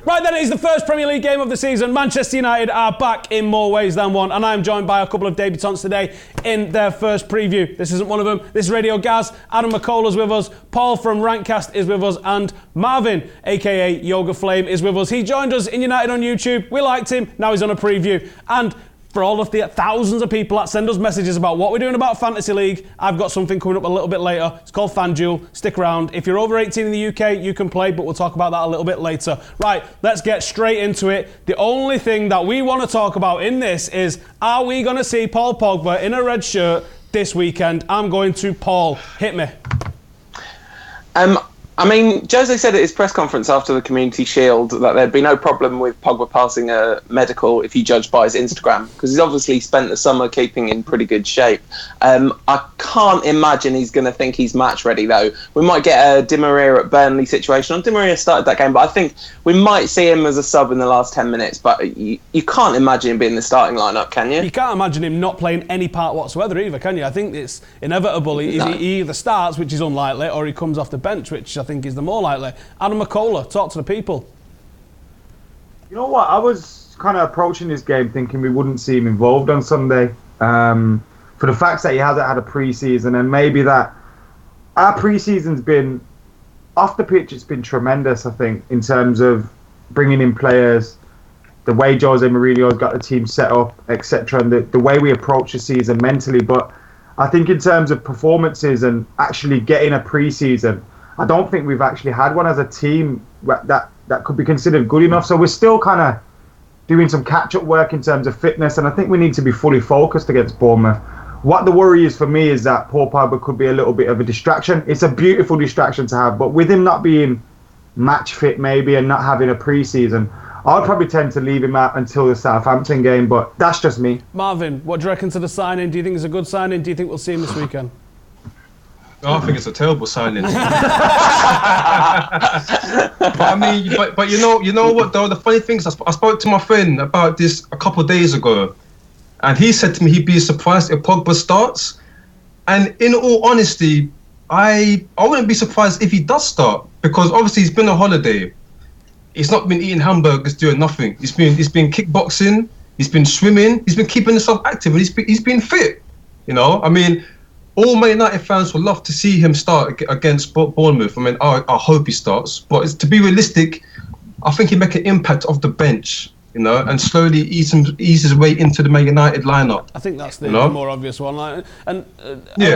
Right then, it is the first Premier League game of the season. Manchester United are back in more ways than one, and I'm joined by a couple of debutants today in their first preview. This isn't one of them. This is Radio Gaz. Adam McCullough's with us. Paul from Rankcast is with us, and Marvin, aka Yoga Flame, is with us. He joined us in United on YouTube. We liked him. Now he's on a preview. And for all of the thousands of people that send us messages about what we're doing about Fantasy League, I've got something coming up a little bit later. It's called FanDuel. Stick around. If you're over 18 in the UK, you can play, but we'll talk about that a little bit later. Right, let's get straight into it. The only thing that we want to talk about in this is, are we going to see Paul Pogba in a red shirt this weekend? I'm going to Paul. Hit me. I mean, Jose said at his press conference after the Community Shield that there'd be no problem with Pogba passing a medical if you judge by his Instagram, because he's obviously spent the summer keeping in pretty good shape. I can't imagine he's going to think he's match ready, though. We might get a Di Maria at Burnley situation. Di Maria started that game, but I think we might see him as a sub in the last 10 minutes. But you can't imagine him being in the starting lineup, can you? You can't imagine him not playing any part whatsoever either, can you? I think it's inevitable. He either starts, which is unlikely, or he comes off the bench, which I think is the more likely. Adam McCullough, talk to the people. You know what? I was kind of approaching this game thinking we wouldn't see him involved on Sunday. For the fact that he hasn't had a pre-season, and maybe that our pre-season's been off the pitch, it's been tremendous, I think, in terms of bringing in players, the way Jose Mourinho's got the team set up, etc., and the way we approach the season mentally. But I think in terms of performances and actually getting a pre-season, I don't think we've actually had one as a team that could be considered good enough. So we're still kind of doing some catch-up work in terms of fitness, and I think we need to be fully focused against Bournemouth. What the worry is for me is that Paul Pogba could be a little bit of a distraction. It's a beautiful distraction to have, but with him not being match fit maybe and not having a pre-season, I'd probably tend to leave him out until the Southampton game, but that's just me. Marvin, what do you reckon to the signing? Do you think it's a good signing? Do you think we'll see him this weekend? Oh, I think it's a terrible signing. But I mean, but you know what though? The funny thing is, I spoke to my friend about this a couple of days ago, and he said to me he'd be surprised if Pogba starts. And in all honesty, I wouldn't be surprised if he does start, because obviously he's been on holiday. He's not been eating hamburgers, doing nothing. He's been kickboxing. He's been swimming. He's been keeping himself active, and he's been fit. You know, I mean, all Man United fans would love to see him start against Bournemouth. I mean, I hope he starts. But to be realistic, I think he'd make an impact off the bench, you know, and slowly ease his way into the Man United lineup. I think that's the more obvious one. I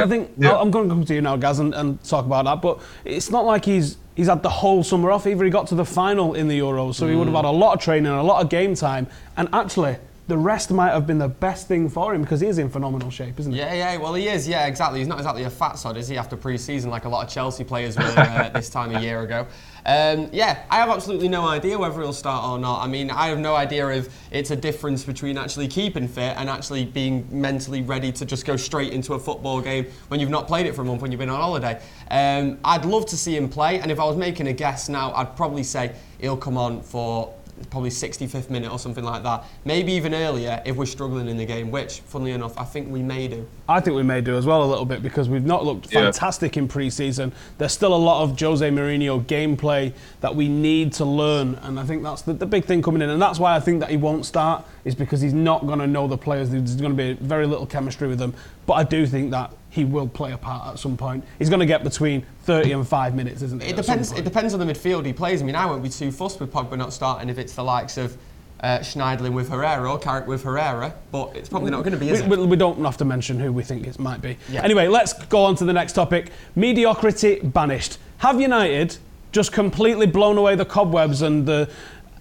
think I'm going to come to you now, Gaz, and talk about that. But it's not like he's had the whole summer off either. He got to the final in the Euros, so he would have had a lot of training, a lot of game time, and actually the rest might have been the best thing for him, because he is in phenomenal shape, isn't he? Yeah, well he is, yeah, exactly. He's not exactly a fat sod, is he, after pre-season, like a lot of Chelsea players were this time a year ago. I have absolutely no idea whether he'll start or not. I mean, I have no idea if it's a difference between actually keeping fit and actually being mentally ready to just go straight into a football game when you've not played it for a month, when you've been on holiday. I'd love to see him play, and if I was making a guess now, I'd probably say he'll come on for probably 65th minute or something like that. Maybe even earlier if we're struggling in the game, which, funnily enough, I think we may do. I think we may do as well a little bit, because we've not looked fantastic in pre-season. There's still a lot of Jose Mourinho gameplay that we need to learn, and I think that's the big thing coming in, and that's why I think that he won't start, is because he's not going to know the players. There's going to be very little chemistry with them, but I do think that he will play a part at some point. He's going to get between 30 and 5 minutes, isn't it? It depends on the midfield he plays. I mean, I won't be too fussed with Pogba not starting if it's the likes of Schneiderlin with Herrera or Carrick with Herrera, but it's probably not going to be, is it? We don't have to mention who we think it might be. Yeah. Anyway, let's go on to the next topic. Mediocrity banished. Have United just completely blown away the cobwebs and the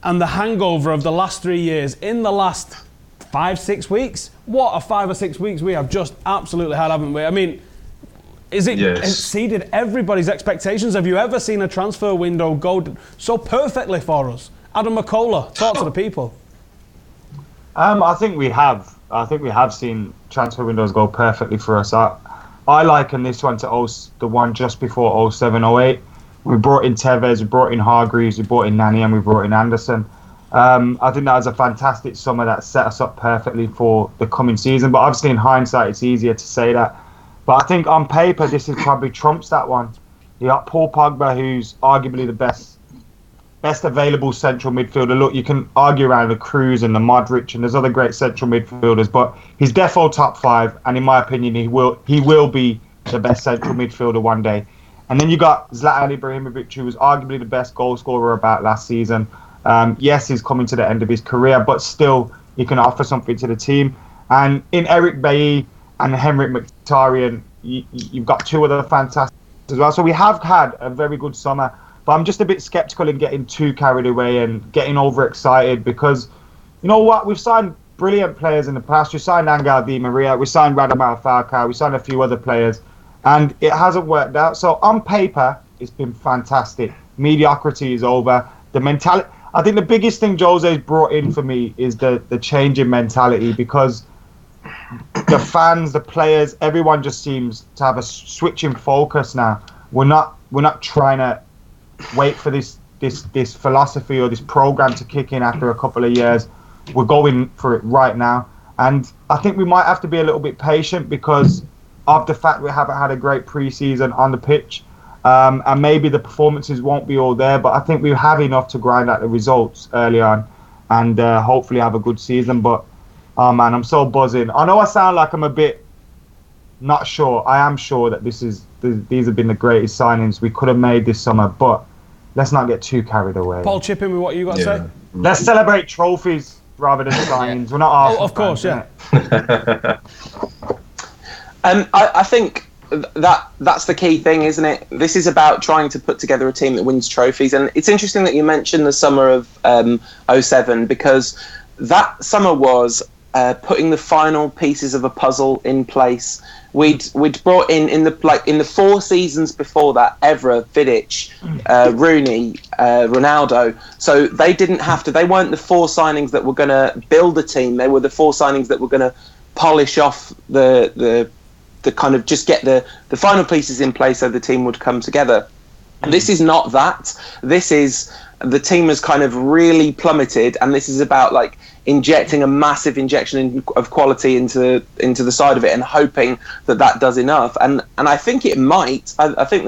hangover of the last 3 years in the last 5-6 weeks? What a 5 or 6 weeks we have just absolutely had, haven't we? I mean, is it exceeded everybody's expectations? Have you ever seen a transfer window go so perfectly for us? Adam McCullough, talk to the people. I think we have. I think we have seen transfer windows go perfectly for us. I liken this one to the one just before 07-08. We brought in Tevez, we brought in Hargreaves, we brought in Nani, and we brought in Anderson. I think that was a fantastic summer that set us up perfectly for the coming season. But obviously in hindsight, it's easier to say that. But I think on paper, this is probably trumps that one. You got Paul Pogba, who's arguably the best best available central midfielder. Look, you can argue around the Cruz and the Modric, and there's other great central midfielders, but he's defo top 5, and in my opinion, he will be the best central midfielder one day. And then you got Zlatan Ibrahimovic, who was arguably the best goal scorer about last season. Yes, he's coming to the end of his career, but still, he can offer something to the team. And in Eric Bailly and Henrik Mkhitaryan, you've got 2 other fantastic as well. So we have had a very good summer, but I'm just a bit sceptical in getting too carried away and getting overexcited, because you know what? We've signed brilliant players in the past. We signed Angel Di Maria, we signed Radamel Falcao, we signed a few other players, and it hasn't worked out. So on paper, it's been fantastic. Mediocrity is over. The mentality. I think the biggest thing Jose's brought in for me is the change in mentality, because the fans, the players, everyone just seems to have a switch in focus now. We're not trying to wait for this philosophy or this program to kick in after a couple of years. We're going for it right now, and I think we might have to be a little bit patient because of the fact we haven't had a great pre-season on the pitch, and maybe the performances won't be all there, but I think we have enough to grind out the results early on and hopefully have a good season. But oh man, I'm so buzzing. I know I sound like I'm a bit not sure. I am sure that these have been the greatest signings we could have made this summer, but let's not get too carried away. Paul, chip in with what you got to say. Let's celebrate trophies rather than signings. We're not Arsenal of course, fans, yeah. I think that's the key thing, isn't it? This is about trying to put together a team that wins trophies, and it's interesting that you mentioned the summer of 07, because that summer was putting the final pieces of a puzzle in place. We'd brought in the 4 seasons before that, Evra, Vidic, Rooney, Ronaldo. So they weren't the 4 signings that were going to build a team. They were the 4 signings that were going to polish off the kind of just get the final pieces in place so the team would come together. This is not that. This is, the team has kind of really plummeted, and this is about like injecting a massive injection of quality into the side of it and hoping that does enough. And I think it might. I think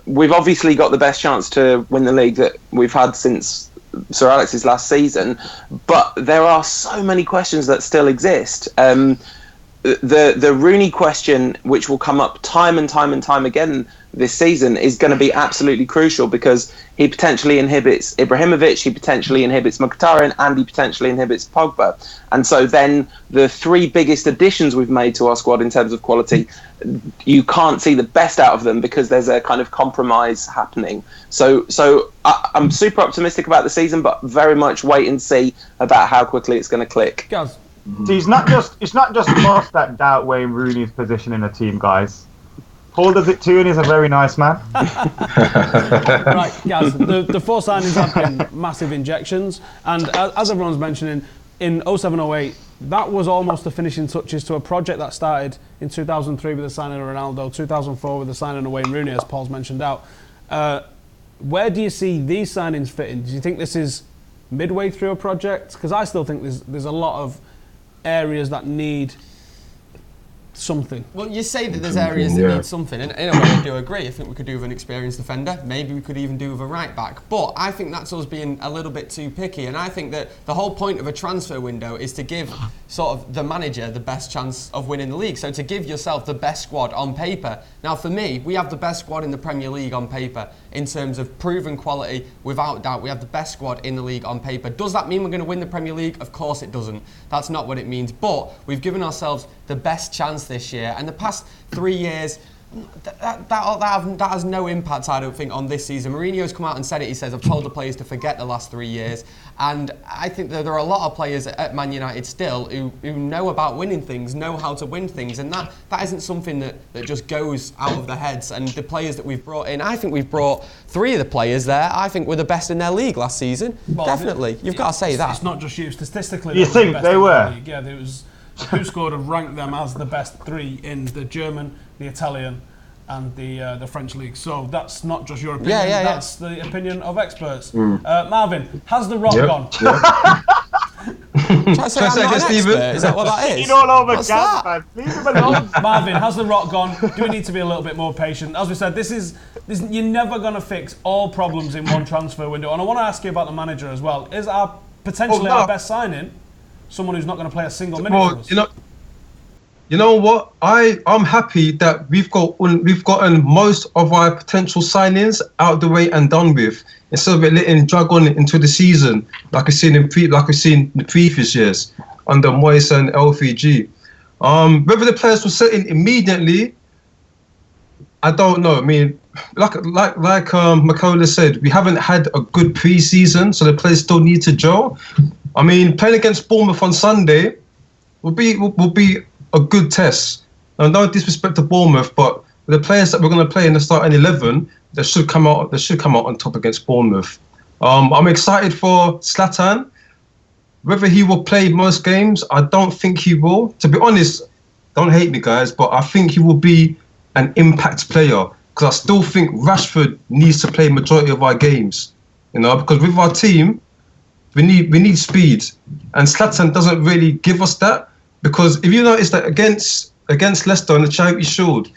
we've obviously got the best chance to win the league that we've had since Sir Alex's last season, but there are so many questions that still exist. The Rooney question, which will come up time and time again this season, is going to be absolutely crucial, because he potentially inhibits Ibrahimovic, he potentially inhibits Mkhitaryan, and he potentially inhibits Pogba. And so then the 3 biggest additions we've made to our squad in terms of quality, you can't see the best out of them because there's a kind of compromise happening. So I'm super optimistic about the season, but very much wait and see about how quickly it's going to click. Gaz. See, it's not just us that doubt Wayne Rooney's position in the team, guys. Paul does it too, and he's a very nice man. Right, Gaz, the 4 signings have been massive injections, and as everyone's mentioning, in 07-08, that was almost the finishing touches to a project that started in 2003 with the signing of Ronaldo, 2004 with the signing of Wayne Rooney, as Paul's mentioned out. Where do you see these signings fitting? Do you think this is midway through a project? Because I still think there's a lot of areas that need something. Well, you say that there's areas that need something, and in a way I do agree. I think we could do with an experienced defender. Maybe we could even do with a right back. But I think that's us being a little bit too picky, and I think that the whole point of a transfer window is to give sort of the manager the best chance of winning the league. So to give yourself the best squad on paper. Now for me, we have the best squad in the Premier League on paper in terms of proven quality. Without doubt, we have the best squad in the league on paper. Does that mean we're going to win the Premier League? Of course it doesn't. That's not what it means. But we've given ourselves the best chance this year, and the past 3 years, that has no impact, I don't think, on this season. Mourinho's come out and said it. He says, I've told the players to forget the last 3 years. And I think that there are a lot of players at Man United still who know about winning things, know how to win things. And that isn't something that just goes out of their heads. And the players that we've brought in, I think we've brought 3 of the players there, I think were the best in their league last season. Well, definitely. You've got to say that. It's not just you. Statistically, you think they were? Yeah, there was... Who scored have ranked them as the best 3 in the German, the Italian, and the French league. So that's not just your opinion. That's the opinion of experts. Marvin, has the Rock gone? Try to say I'm not an expert. Is that what that is? You all over What's Gaz, that? man. Leave him alone. Marvin, has the Rock gone? Do we need to be a little bit more patient? As we said, you're never going to fix all problems in one transfer window. And I want to ask you about the manager as well. Is our our best signing someone who's not going to play a single minute for us? You know what? I'm happy that we've gotten most of our potential signings out the way and done with, instead of it letting drag on into the season like we've seen in the previous years under Moyes and LVG. Whether the players will set in immediately, I don't know. I mean, like Makola said, we haven't had a good pre-season, so the players still need to gel. I mean, playing against Bournemouth on Sunday will be a good test. Now, no disrespect to Bournemouth, but the players that we're going to play in the starting 11, they should come out on top against Bournemouth. I'm excited for Zlatan. Whether he will play most games, I don't think he will. To be honest, don't hate me, guys, but I think he will be an impact player, because I still think Rashford needs to play majority of our games. Because with our team, we need speed, and Zlatan doesn't really give us that. Because if you notice that against Leicester in the Charity Shield,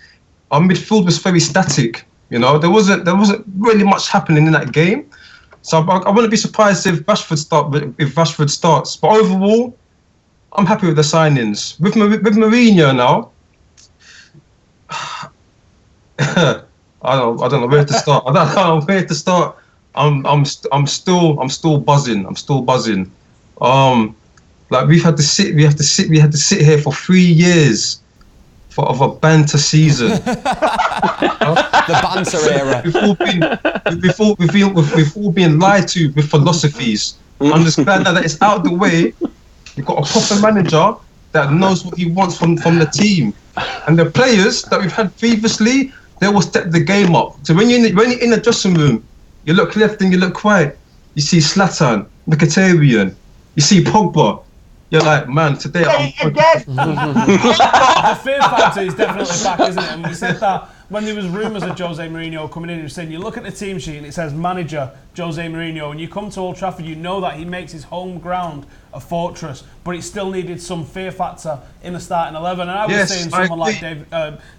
our midfield was very static. There wasn't really much happening in that game. So I wouldn't be surprised if Rashford starts. But overall, I'm happy with the signings. With Mourinho now, I don't know where to start. I don't know where to start. I'm still buzzing. Like we had to sit here for 3 years of a banter season. The banter era. We've all been lied to with philosophies. I'm just glad that it's out of the way. We've got a proper manager that knows what he wants from the team, and the players that we've had previously, they will step the game up. So when you're in the dressing room, you look left and you look right. You see Zlatan, Mkhitaryan, you see Pogba. You're like, man, today I'm again. The fear factor is definitely back, isn't it? And we said that when there was rumours of Jose Mourinho coming in, he was saying, you look at the team sheet and it says manager Jose Mourinho, and you come to Old Trafford, you know that he makes his home ground a fortress, but it still needed some fear factor in the starting 11. And I was saying someone like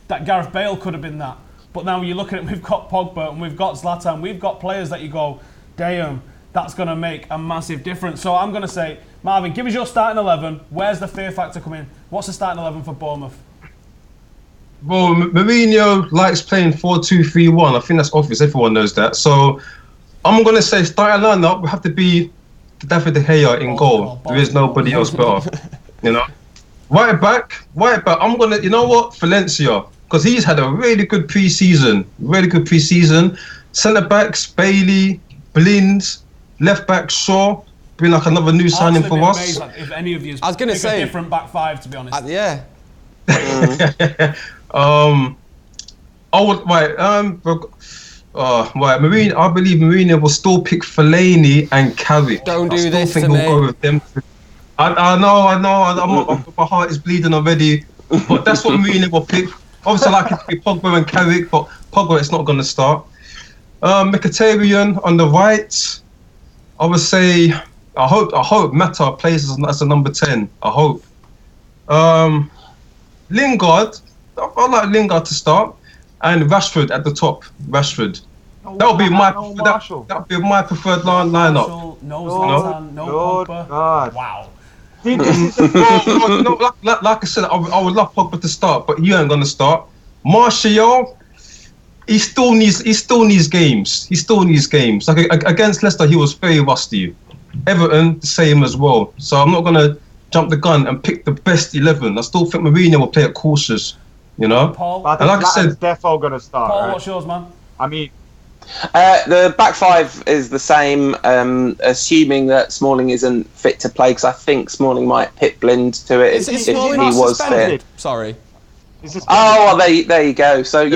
that Gareth Bale could have been that. But now you look at it, we've got Pogba and we've got Zlatan, we've got players that you go, damn, that's going to make a massive difference. So I'm going to say, Marvin, give us your starting 11. Where's the fear factor coming? What's the starting 11 for Bournemouth? Well, Mourinho likes playing 4-2-3-1. I think that's obvious. Everyone knows that. So I'm going to say starting lineup will have to be David De Gea in goal. There is nobody else better. Right back. I'm going to, you know what? Valencia. Because he's had a really good pre-season. Centre backs, Bailey, Blind. Left back, Shaw. Been like another new signing for us. If any of you I was going to say a different back five, to be honest. Yeah. Mourinho. I believe Mourinho will still pick Fellaini and Carrick. Don't do I this think to he'll me. go with them. I know. My heart is bleeding already. But that's what Mourinho will pick. Obviously, I like it to be Pogba and Carrick, but Pogba is not going to start. Mkhitaryan on the right. I would say, I hope Mata plays as a number 10. I hope. Lingard, I like Lingard to start, and Rashford at the top. That would be my preferred lineup. No Zlatan, no Pogba. God. Wow. Like I said, I would love Pogba to start, but he ain't gonna start. Martial. He still needs games. Like against Leicester, he was very rusty. Everton, the same as well. So I'm not gonna jump the gun and pick the best 11. I still think Mourinho will play it cautious. Paul, I think like I said, defo gonna start. Paul, right? what's yours, man? I mean, the back five is the same, assuming that Smalling isn't fit to play, because I think Smalling might pit Blind to it if he was fit. Sorry. Oh, well, there you go. So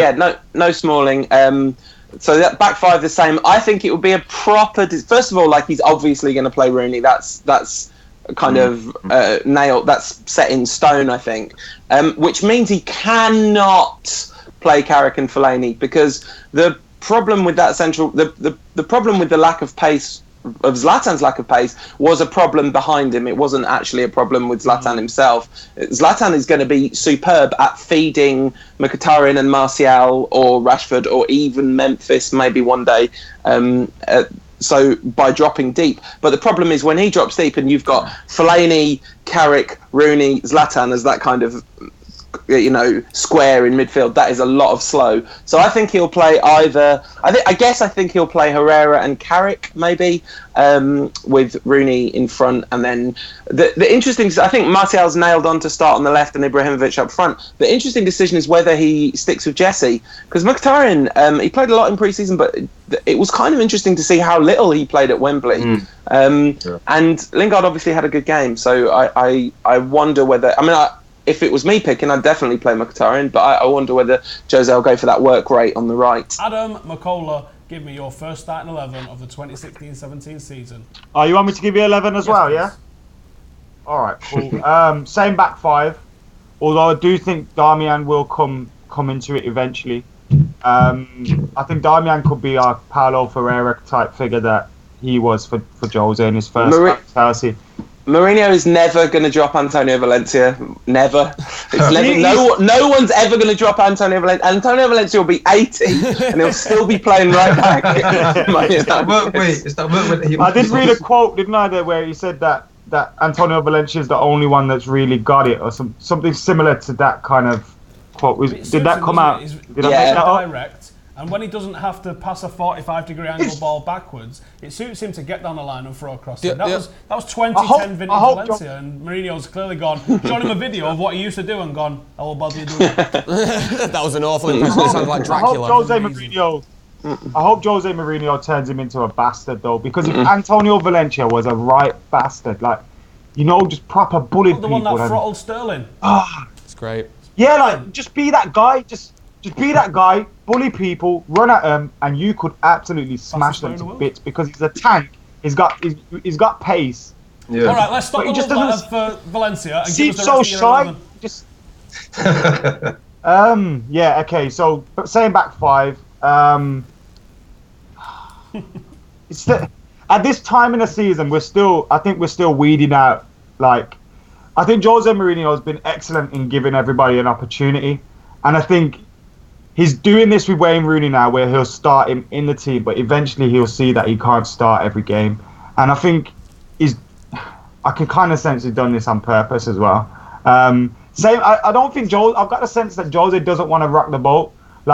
no Smalling. So that back five the same. I think it would be a proper. First of all, like, he's obviously going to play Rooney. That's kind of nailed. That's set in stone, I think. Which means he cannot play Carrick and Fellaini, because the problem with that the problem with the lack of pace Zlatan's lack of pace was a problem behind him. It wasn't actually a problem with Zlatan himself. Zlatan is going to be superb at feeding Mkhitaryan and Martial or Rashford or even Memphis maybe one day. So by dropping deep. But the problem is when he drops deep and you've got Fellaini, Carrick, Rooney, Zlatan as that kind of square in midfield, that is a lot of slow. So I think he'll play either. I think he'll play Herrera and Carrick maybe, with Rooney in front, and then the interesting. I think Martial's nailed on to start on the left and Ibrahimovic up front. The interesting decision is whether he sticks with Jesse, because Mkhitaryan he played a lot in pre-season, but it was kind of interesting to see how little he played at Wembley. And Lingard obviously had a good game, so I wonder whether. If it was me picking, I'd definitely play Mkhitaryan, but I wonder whether Jose will go for that work rate on the right. Adam McCullough, give me your first starting 11 of the 2016-17 season. Oh, you want me to give you 11 as well, yeah? All right, cool. Same back five, although I do think Darmian will come into it eventually. I think Darmian could be our Paulo Ferreira type figure that he was for Jose in his first Chelsea. Mourinho is never going to drop Antonio Valencia. Never. No one's ever going to drop Antonio Valencia. Antonio Valencia will be 80 and he'll still be playing right back. I did read a quote, didn't I, there where he said that Antonio Valencia is the only one that's really got it, or something similar to that kind of quote. Did that come out? Did I make that up? Direct. And when he doesn't have to pass a 45-degree angle ball backwards, it suits him to get down the line and throw across it. That was 2010 vintage Valencia, and Mourinho's clearly gone, shown him a video of what he used to do and gone, how will bother you doing that? That was an awful impression. It sounded like Dracula. I hope Jose Mourinho turns him into a bastard, though, because if Antonio Valencia was a right bastard, just proper bullied people. The one that throttled Sterling. It's great. Yeah, just be that guy. Just be that guy, bully people, run at them, and you could absolutely smash them to bits because he's a tank. He's got pace. Yeah. All right, let's stop the love for Valencia and give us the rest of your 11. Yeah. Okay. So, saying back five. At this time in the season, I think we're still weeding out. I think Jose Mourinho has been excellent in giving everybody an opportunity, and I think he's doing this with Wayne Rooney now, where he'll start him in the team, but eventually he'll see that he can't start every game. And I think I can kind of sense he's done this on purpose as well. I don't think I've got the sense that Jose doesn't want to rock the boat.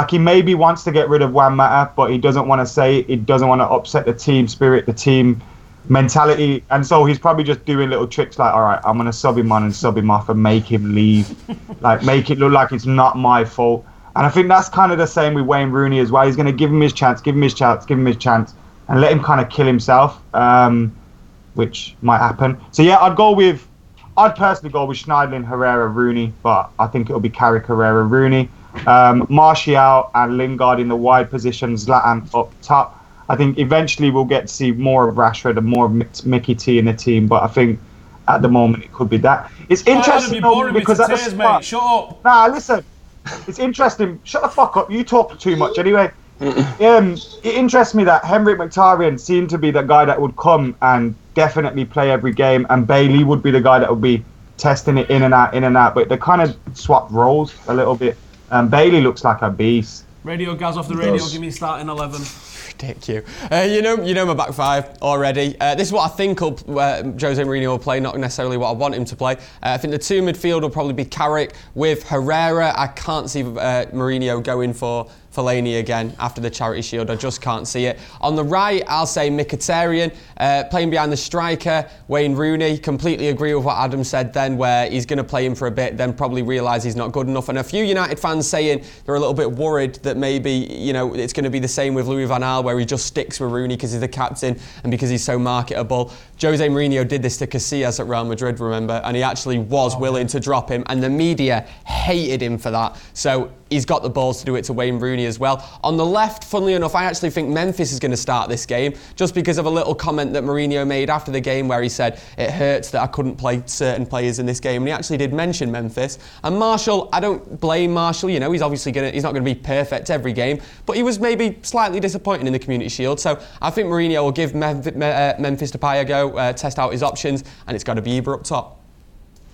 He maybe wants to get rid of Juan Mata, but he doesn't want to say it. He doesn't want to upset the team spirit, the team mentality. And so he's probably just doing little tricks all right, I'm going to sub him on and sub him off and make him leave. Make it look like it's not my fault. And I think that's kind of the same with Wayne Rooney as well. He's going to give him his chance, and let him kind of kill himself, which might happen. So yeah, I'd personally go with Schneiderlin, Herrera, Rooney, but I think it'll be Carrick, Herrera, Rooney. Martial and Lingard in the wide position, Zlatan up top. I think eventually we'll get to see more of Rashford and more of Mickey T in the team, but I think at the moment it could be that. It's interesting because at the start, shut up. Nah, listen. It's interesting. Shut the fuck up. You talk too much anyway. It interests me that Henrik Mkhitaryan seemed to be the guy that would come and definitely play every game, and Bailey would be the guy that would be testing it in and out. But they kind of swapped roles a little bit. Bailey looks like a beast. Radio Gaz off the radio. Give me starting 11. Dick you. You know my back five already. This is what I think Jose Mourinho will play, not necessarily what I want him to play. I think the two midfield will probably be Carrick with Herrera. I can't see Mourinho going for Fellaini again after the Charity Shield. I just can't see it. On the right, I'll say Mkhitaryan, playing behind the striker, Wayne Rooney. Completely agree with what Adam said then, where he's going to play him for a bit, then probably realise he's not good enough. And a few United fans saying they're a little bit worried that maybe, it's going to be the same with Louis van Gaal, where he just sticks with Rooney because he's the captain and because he's so marketable. Jose Mourinho did this to Casillas at Real Madrid, remember? And he actually was willing to drop him, and the media hated him for that. So he's got the balls to do it to Wayne Rooney as well. On the left, funnily enough, I actually think Memphis is going to start this game, just because of a little comment that Mourinho made after the game where he said it hurts that I couldn't play certain players in this game, and he actually did mention Memphis. And Marshall, I don't blame Marshall, you know, he's not going to be perfect every game, but he was maybe slightly disappointing in the Community Shield, so I think Mourinho will give Memphis Depay a go, test out his options, and it's got to be Ibra up top.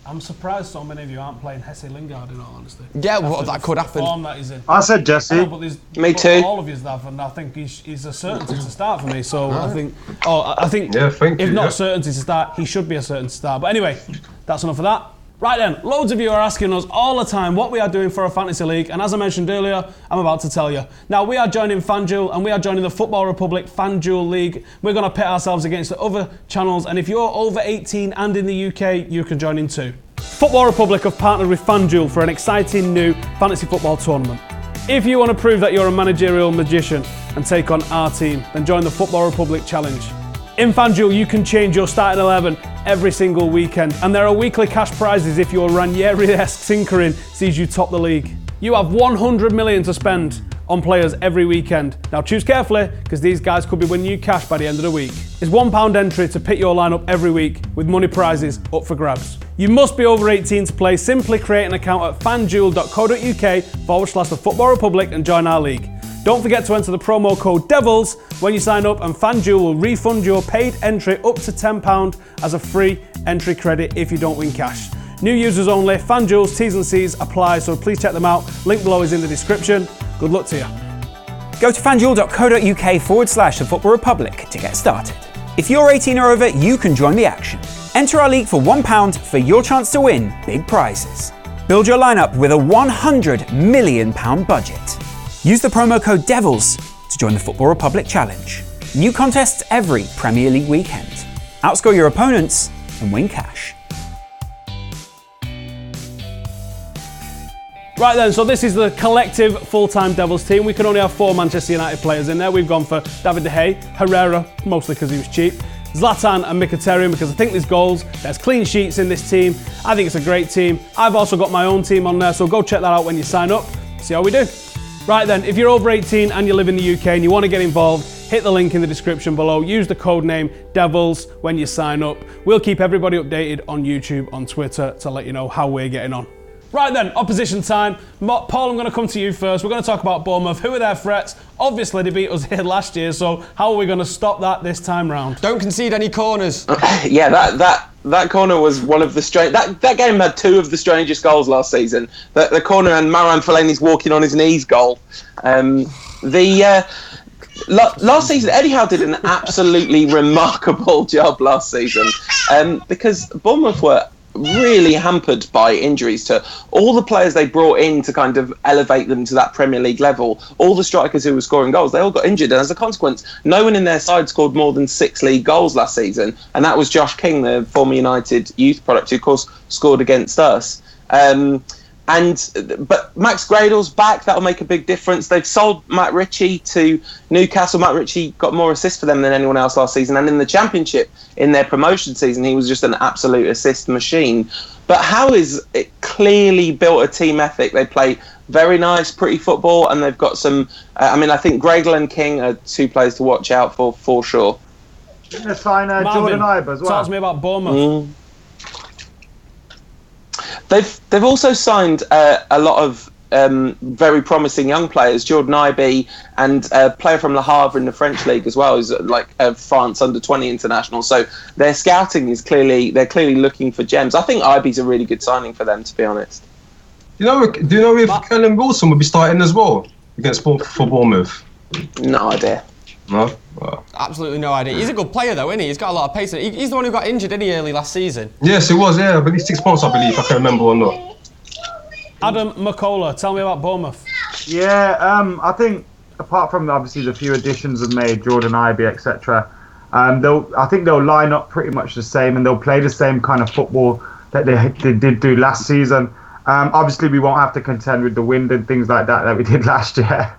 I'm surprised so many of you aren't playing Jesse Lingard, in all honesty. Yeah, well, that could happen. Form that he's in. I said Jesse. Me too. All of you have, and I think he's a certainty to start for me. So I think if not certainty to start, he should be a certainty to start. But anyway, that's enough of that. Right then, loads of you are asking us all the time what we are doing for a fantasy league, and as I mentioned earlier, I'm about to tell you. Now, we are joining FanDuel, and we are joining the Football Republic FanDuel League. We're going to pit ourselves against the other channels, and if you're over 18 and in the UK, you can join in too. Football Republic have partnered with FanDuel for an exciting new fantasy football tournament. If you want to prove that you're a managerial magician and take on our team, then join the Football Republic Challenge. In FanDuel, you can change your starting 11 every single weekend, and there are weekly cash prizes if your Ranieri-esque tinkering sees you top the league. You have 100 million to spend on players every weekend. Now choose carefully, because these guys could be winning you cash by the end of the week. It's £1 entry to pick your lineup every week, with money prizes up for grabs. You must be over 18 to play. Simply create an account at fanduel.co.uk/the Football Republic and join our league. Don't forget to enter the promo code DEVILS when you sign up, and FanDuel will refund your paid entry up to £10 as a free entry credit if you don't win cash. New users only. FanDuel's T's and C's apply, so please check them out. Link below is in the description. Good luck to you. Go to fanduel.co.uk/the Football Republic to get started. If you're 18 or over, you can join the action. Enter our league for £1 for your chance to win big prizes. Build your lineup with a £100 million budget. Use the promo code DEVILS to join the Football Republic Challenge. New contests every Premier League weekend. Outscore your opponents and win cash. Right then, so this is the collective full-time Devils team. We can only have 4 Manchester United players in there. We've gone for David De Gea, Herrera, mostly because he was cheap, Zlatan and Mkhitaryan, because I think there's goals, there's clean sheets in this team. I think it's a great team. I've also got my own team on there, so go check that out when you sign up. See how we do. Right then, if you're over 18 and you live in the UK and you want to get involved, hit the link in the description below. Use the code name DEVILS when you sign up. We'll keep everybody updated on YouTube, on Twitter, to let you know how we're getting on. Right then, opposition time. Paul, I'm going to come to you first. We're going to talk about Bournemouth. Who are their threats? Obviously, they beat us here last year, so how are we going to stop that this time round? Don't concede any corners. Yeah, that corner was one of the strange. That game had 2 of the strangest goals last season. The corner and Marouane Fellaini's walking on his knees goal. Last season, Eddie Howe did an absolutely remarkable job last season, because Bournemouth were really hampered by injuries to all the players they brought in to kind of elevate them to that Premier League level. All the strikers who were scoring goals, they all got injured, and as a consequence, no one in their side scored more than 6 league goals last season, and that was Josh King, the former United youth product, who of course scored against us. But Max Gradel's back. That'll make a big difference. They've sold Matt Ritchie to Newcastle. Matt Ritchie got more assists for them than anyone else last season, and in the Championship, in their promotion season, he was just an absolute assist machine. But Howe is clearly built a team ethic. They play very nice, pretty football, and they've got some. I think Gradel and King are 2 players to watch out for sure. Didn't they sign Jordan Ibe as well? Talk to me about Bournemouth. They've also signed a lot of very promising young players. Jordan Ibe and a player from Le Havre in the French league as well, who's like a France under-20 international. So their scouting is they're clearly looking for gems. I think Ibe's a really good signing for them, to be honest. Do you know if Callum Wilson will be starting as well for Bournemouth? No idea. No? Well. Absolutely no idea. He's a good player though, isn't he? He's got a lot of pace. He's the one who got injured, didn't he, early last season? Yes, it was, yeah. I believe 6 months, I can remember or not. Adam McCullough, tell me about Bournemouth. Yeah, I think apart from obviously the few additions they've made, Jordan Ibe, etc., I think they'll line up pretty much the same, and they'll play the same kind of football that they did do last season. Obviously, we won't have to contend with the wind and things like that we did last year,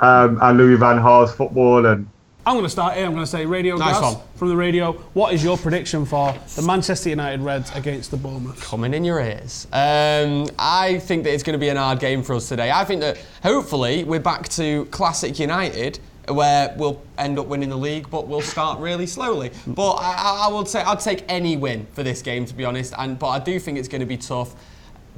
and Louis van Gaal's football. And I'm going to start here. I'm going to say Radio Nice Gas one. from the radio. What is your prediction for the Manchester United Reds against the Bournemouth? Coming in your ears. I think that it's going to be an hard game for us today. I think that hopefully we're back to classic United, where we'll end up winning the league, but we'll start really slowly. But I will say I'd take any win for this game, to be honest. But I do think it's going to be tough.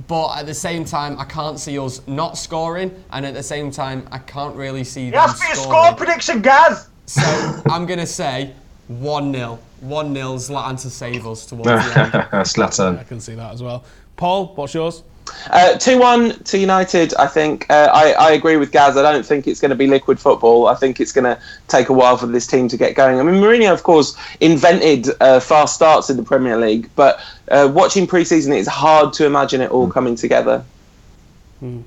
But at the same time, I can't see us not scoring, and at the same time, I can't really see them Yes, for your scoring. score prediction, Gaz. So I'm going to say 1-0. 1-0 Zlatan to save us towards the end. Zlatan. I can see that as well. Paul, what's yours? 2-1 to United, I think. I agree with Gaz. I don't think it's going to be liquid football. I think it's going to take a while for this team to get going. I mean, Mourinho, of course, invented fast starts in the Premier League, but watching pre-season, it's hard to imagine it all coming together.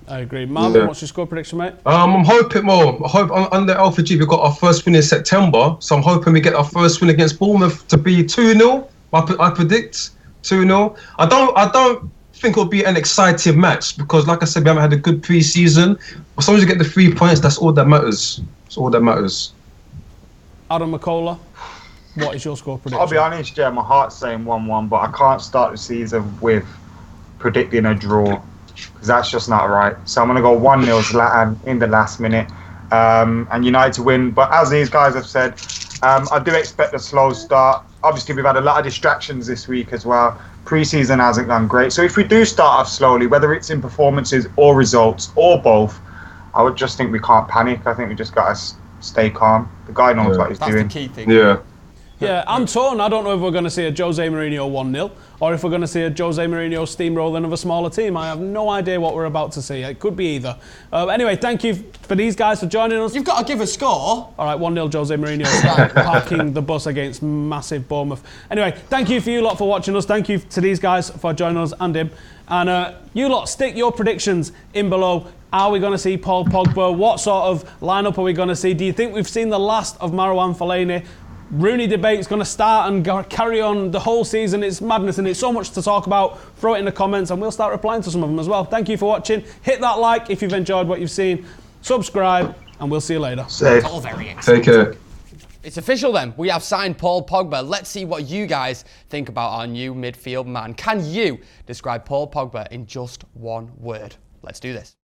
I agree. Marvin, what's your score prediction, mate? I'm hoping more. I hope under Alpha G we got our first win in September, so I'm hoping we get our first win against Bournemouth to be 2-0. I predict 2-0. I don't think it'll be an exciting match because, like I said, we haven't had a good pre-season. As long as we get the 3 points, that's all that matters. That's all that matters. Adam McCullough, what is your score prediction? I'll be honest, my heart's saying 1-1, but I can't start the season with predicting a draw because that's just not right. So I'm going to go 1-0 Zlatan in the last minute and United to win. But as these guys have said, I do expect a slow start. Obviously, we've had a lot of distractions this week as well. Pre-season hasn't gone great. So if we do start off slowly, whether it's in performances or results or both, I would just think we can't panic. I think we just got to stay calm. The guy knows what he's That's doing. the key thing. Yeah, I'm torn. I don't know if we're going to see a Jose Mourinho 1-0 or if we're going to see a Jose Mourinho steamrolling of a smaller team. I have no idea what we're about to see. It could be either. Anyway, thank you for these guys for joining us. You've got to give a score. All right, 1-0 Jose Mourinho parking the bus against massive Bournemouth. Anyway, thank you for you lot for watching us. Thank you to these guys for joining us and him. And you lot, stick your predictions in below. Are we going to see Paul Pogba? What sort of lineup are we going to see? Do you think we've seen the last of Marouane Fellaini? Rooney debate's going to start and carry on the whole season. It's madness and it's so much to talk about. Throw it in the comments and we'll start replying to some of them as well. Thank you for watching. Hit that like if you've enjoyed what you've seen. Subscribe and we'll see you later. Safe. It's all very exciting. Take care. It's official then. We have signed Paul Pogba. Let's see what you guys think about our new midfield man. Can you describe Paul Pogba in just one word? Let's do this.